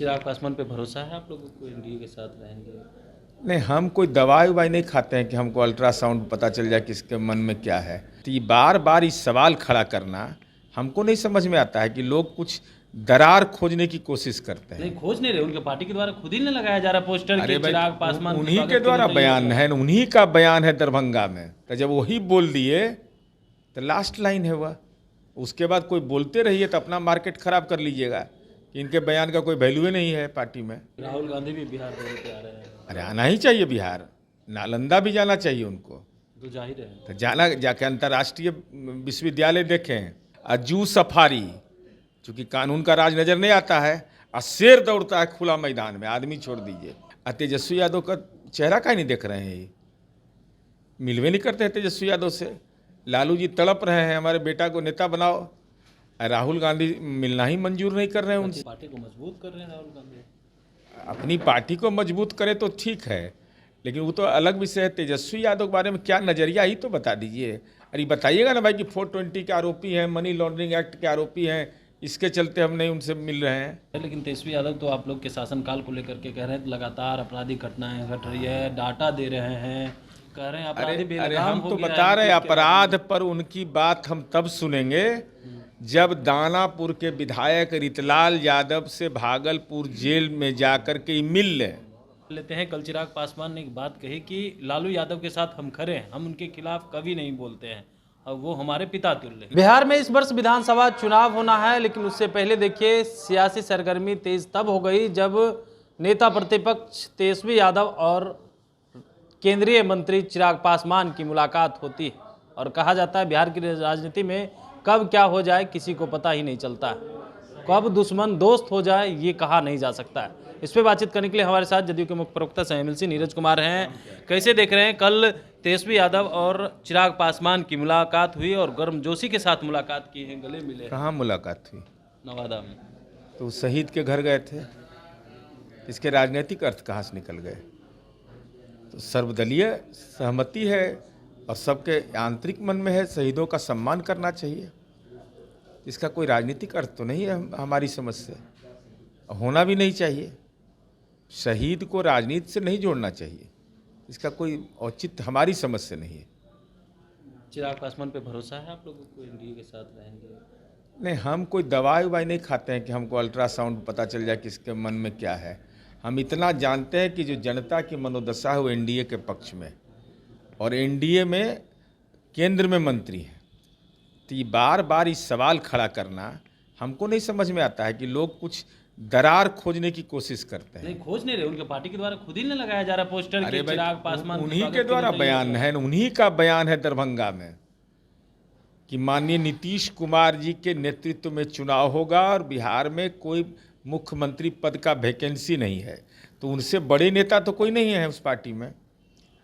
चिराग पासवान पे भरोसा है आप लोगों को, एनडीए के साथ रहेंगे? नहीं, हम कोई दवाई उवाई नहीं खाते हैं कि हमको अल्ट्रासाउंड पता चल जाए किसके मन में क्या है। तो ये बार बार इस सवाल खड़ा करना हमको नहीं समझ में आता है कि लोग कुछ दरार खोजने की कोशिश करते हैं। नहीं, खोज नहीं रहे, उनके पार्टी के द्वारा खुद ही नहीं लगाया जा रहा पोस्टर अरे कि भाई, चिराग पासवान उन्हीं स्वागत के द्वारा लिए बयान तैयार है, उन्हीं का बयान है दरभंगा में। तो जब वही बोल दिए तो लास्ट लाइन है वह, उसके बाद कोई बोलते रहिए तो अपना मार्केट खराब कर लीजिएगा कि इनके बयान का कोई वैल्यू ही नहीं है पार्टी में। राहुल गांधी भी बिहार दौरे पे आ रहे हैं, अरे आना ही चाहिए बिहार, नालंदा भी जाना चाहिए उनको। तो जाहिर है। तो जाना, जाके अंतर्राष्ट्रीय विश्वविद्यालय देखें। जू सफारी, चूंकि कानून का राज नजर नहीं आता है, और शेर दौड़ता है खुला मैदान में, आदमी छोड़ दीजिए। तेजस्वी यादव का चेहरा का नहीं देख रहे हैं, ये मिलवे नहीं करते हैं तेजस्वी यादव से। लालू जी तड़प रहे हैं हमारे बेटा को नेता बनाओ, राहुल गांधी मिलना ही मंजूर नहीं कर रहे हैं उनसे। पार्टी को मजबूत कर रहे हैं राहुल गांधी। अपनी पार्टी को मजबूत करे तो ठीक है, लेकिन वो तो अलग विषय है। तेजस्वी यादव के बारे में क्या नजरिया ही तो बता दीजिए। अरे बताइएगा ना भाई कि 420 के आरोपी हैं, मनी लॉन्ड्रिंग एक्ट के आरोपी हैं, इसके चलते हम नहीं उनसे मिल रहे हैं। लेकिन तेजस्वी यादव तो आप लोग के शासनकाल को लेकर के कह रहे हैं लगातार आपराधिक घटनाएं घट रही है, डाटा दे रहे हैं, कह रहे हैं अपराधी अरे बेलगाम हम हो तो गया है। बता रहे हैं, अपराध पर उनकी बात हम तब सुनेंगे जब दानापुर के विधायक रितलाल यादव से भागलपुर जेल में जाकर के मिल लेते हैं। कल चिराग पासवान ने एक बात कही कि लालू यादव के साथ हम खड़े हैं, हम उनके खिलाफ कभी नहीं बोलते हैं और वो हमारे पिता तुल्य हैं। बिहार में इस वर्ष विधानसभा चुनाव होना है, लेकिन उससे पहले देखिए सियासी सरगर्मी तेज तब हो गई जब नेता प्रतिपक्ष तेजस्वी यादव और केंद्रीय मंत्री चिराग पासवान की मुलाकात होती है। और कहा जाता है बिहार की राजनीति में कब क्या हो जाए किसी को पता ही नहीं चलता है, कब दुश्मन दोस्त हो जाए ये कहा नहीं जा सकता है। इस पर बातचीत करने के लिए हमारे साथ जदयू के मुख्य प्रवक्ता सह एमएलसी नीरज कुमार हैं। कैसे देख रहे हैं, कल तेजस्वी यादव और चिराग पासवान की मुलाकात हुई और गर्मजोशी के साथ मुलाकात की है, गले मिले। कहाँ मुलाकात हुई? नवादा में। तो शहीद के घर गए थे, इसके राजनीतिक अर्थ कहाँ से निकल गए? तो सर्वदलीय सहमति है और सबके आंतरिक मन में है, शहीदों का सम्मान करना चाहिए। इसका कोई राजनीतिक अर्थ तो नहीं है हमारी समझ से, होना भी नहीं चाहिए। शहीद को राजनीति से नहीं जोड़ना चाहिए, इसका कोई औचित्य हमारी समझ से नहीं है। चिराग पासवान पे भरोसा है आप लोगों को, एनडीए के साथ रहेंगे? नहीं, हम कोई दवाई उवाई नहीं खाते हैं कि हमको अल्ट्रासाउंड पता चल जाए किसके मन में क्या है। हम इतना जानते हैं कि जो जनता की मनोदशा है वो एनडीए के पक्ष में, और एनडीए में केंद्र में मंत्री हैं। तो ये बार बार इस सवाल खड़ा करना हमको नहीं समझ में आता है कि लोग कुछ दरार खोजने की कोशिश करते हैं। नहीं, खोज नहीं रहे, उनके पार्टी के द्वारा खुद ही नहीं लगाया जा रहा पोस्टर अरे कि भाई, चिराग पासवान उन्हीं के द्वारा बयान है, उन्हीं का बयान है दरभंगा में कि माननीय नीतीश कुमार जी के नेतृत्व में चुनाव होगा और बिहार में कोई मुख्यमंत्री पद का वैकेंसी नहीं है। तो उनसे बड़े नेता तो कोई नहीं है उस पार्टी में।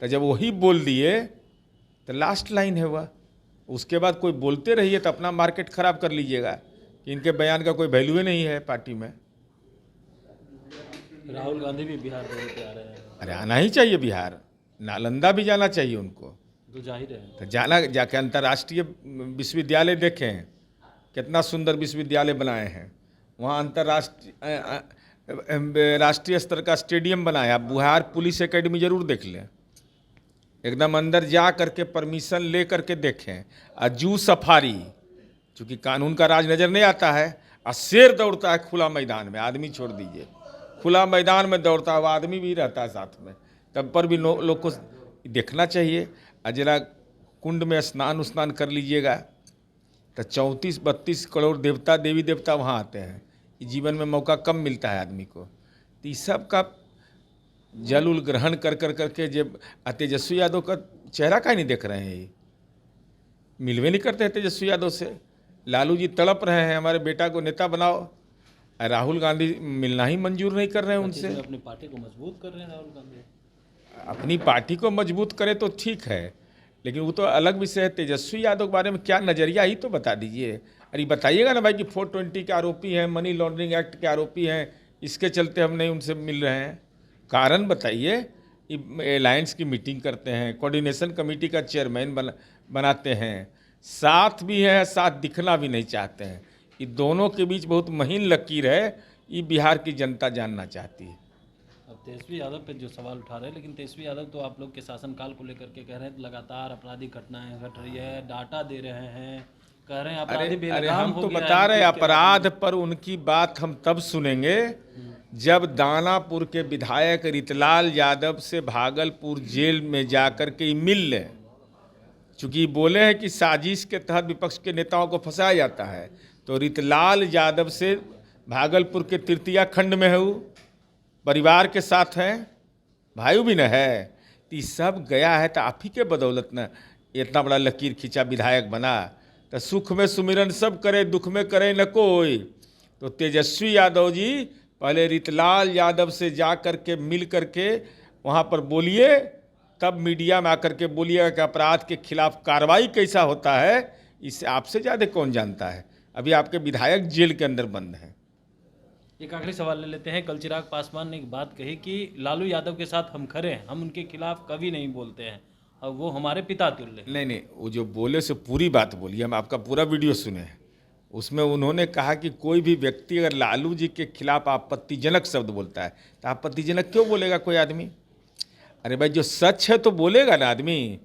तो जब वही बोल दिए तो लास्ट लाइन है वह, उसके बाद कोई बोलते रहिए तो अपना मार्केट खराब कर लीजिएगा कि इनके बयान का कोई वैल्यू ही नहीं है पार्टी में। राहुल गांधी भी बिहार दौरे पे आ रहे हैं, अरे आना ही चाहिए बिहार, नालंदा भी जाना चाहिए उनको। तो जाहिर है। तो जाना, जाके अंतर्राष्ट्रीय विश्वविद्यालय देखें, कितना सुंदर विश्वविद्यालय बनाए हैं वहाँ। अंतर्राष्ट्रीय राष्ट्रीय स्तर का स्टेडियम बनाया। बिहार पुलिस एकेडमी जरूर देख लें, एकदम अंदर जा करके परमिशन ले करके देखें। जू सफारी, चूंकि कानून का राज नजर नहीं आता है, और शेर दौड़ता है खुला मैदान में, आदमी छोड़ दीजिए। खुला मैदान में दौड़ता हुआ आदमी भी रहता है साथ में, तब पर भी लोग को देखना चाहिए। जरा कुंड में स्नान कर लीजिएगा तो 34-32 करोड़ देवता देवी देवता वहाँ आते हैं। जीवन में मौका कम मिलता है आदमी को। तो इस सब का जल उल ग्रहण कर करके जब तेजस्वी यादव का चेहरा का नहीं देख रहे हैं, ये मिलवे नहीं करते हैं तेजस्वी यादव से। लालू जी तड़प रहे हैं हमारे बेटा को नेता बनाओ, राहुल गांधी मिलना ही मंजूर नहीं कर रहे हैं उनसे। अपनी पार्टी को मजबूत कर रहे हैं राहुल गांधी। अपनी पार्टी को मजबूत करे तो ठीक है, लेकिन वो तो अलग विषय है। तेजस्वी यादव के बारे में क्या नजरिया ही तो बता दीजिए। अरे बताइएगा ना भाई कि 420 के आरोपी हैं, मनी लॉन्ड्रिंग एक्ट के आरोपी हैं, इसके चलते हम नहीं उनसे मिल रहे हैं। कारण बताइए। अलायंस की मीटिंग करते हैं, कोऑर्डिनेशन कमेटी का चेयरमैन बनाते हैं, साथ भी है, साथ दिखना भी नहीं चाहते हैं। ये दोनों के बीच बहुत महीन लकीर है ये बिहार की जनता जानना चाहती है। अब तेजस्वी यादव पे जो सवाल उठा रहे हैं, लेकिन तेजस्वी यादव तो आप लोग के शासनकाल को लेकर के कह रहे हैं लगातार आपराधिक घटनाएं घट रही है, डाटा दे रहे हैं, कह रहे हैं अपराधी अरे बेलगाम हम हो तो गया बता है रहे नीतीश के अपराध पर उनकी बात हम तब सुनेंगे जब दानापुर के विधायक रितलाल यादव से भागलपुर जेल में जाकर के मिल लें। चूंकि बोले हैं कि साजिश के तहत विपक्ष के नेताओं को फंसाया जाता है, तो रितलाल यादव से भागलपुर के तृतीया खंड में है, वो परिवार के साथ हैं, भाई भी न है, तो ये सब गया है तो आप ही के बदौलत न इतना बड़ा लकीर खींचा विधायक बना। तो सुख में सुमिरन सब करे, दुख में करे न कोई। तो तेजस्वी यादव जी पहले रितलाल यादव से जा कर के मिल कर के वहाँ पर बोलिए, तब मीडिया में आकर के बोलिएगा कि अपराध के खिलाफ कार्रवाई कैसा होता है। इससे आपसे ज़्यादा कौन जानता है। अभी आपके विधायक जेल के अंदर बंद हैं। एक आखिरी सवाल ले लेते हैं। कल चिराग पासवान ने एक बात कही कि लालू यादव के साथ हम खड़े हैं, हम उनके खिलाफ कभी नहीं बोलते हैं और वो हमारे पिता तुल्य हैं। नहीं, वो जो बोले से पूरी बात बोली, हम आपका पूरा वीडियो सुने हैं। उसमें उन्होंने कहा कि कोई भी व्यक्ति अगर लालू जी के खिलाफ आपत्तिजनक शब्द बोलता है तो आपत्तिजनक क्यों बोलेगा कोई आदमी। अरे भाई जो सच है तो बोलेगा ना आदमी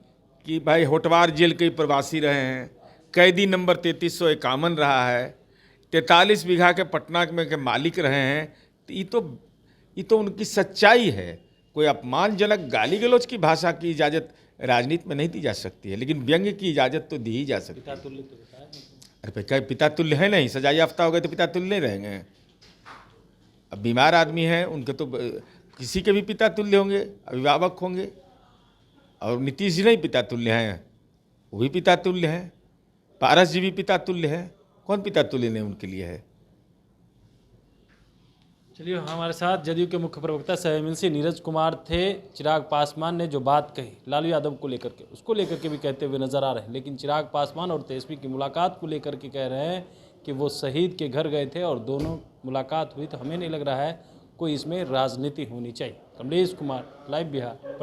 कि भाई होटवार जेल के प्रवासी रहे हैं, कैदी नंबर 3351 रहा है, 43 बीघा के पटना में के मालिक रहे हैं। तो ये तो उनकी सच्चाई है। कोई अपमानजनक गाली गलौज की भाषा की इजाज़त राजनीति में नहीं दी जा सकती है, लेकिन व्यंग्य की इजाज़त तो दी ही जा सकती है। पिता तुल्य तो बताया नहीं। अरे भाई क्या पिता तुल्य है नहीं, सजा याफ्ता हो गए तो पिता तुल्य नहीं रहेंगे। अब बीमार आदमी हैं, उनके तो किसी के भी पिता तुल्य होंगे, अभिभावक होंगे। और नीतीश जी नहीं पिता तुल्य हैं, वो भी पिता तुल्य हैं। पारस जी भी पिता तुल्य हैं, कौन पिता तुल्य नहीं उनके लिए है। चलिए, हमारे साथ जदयू के मुख्य प्रवक्ता सह एमएलसी नीरज कुमार थे। चिराग पासवान ने जो बात कही लालू यादव को लेकर के, उसको लेकर के भी कहते हुए नजर आ रहे हैं, लेकिन चिराग पासवान और तेजस्वी की मुलाकात को लेकर के कह रहे हैं कि वो शहीद के घर गए थे और दोनों मुलाकात हुई, तो हमें नहीं लग रहा है कोई इसमें राजनीति होनी चाहिए। कमलेश कुमार, लाइव बिहार।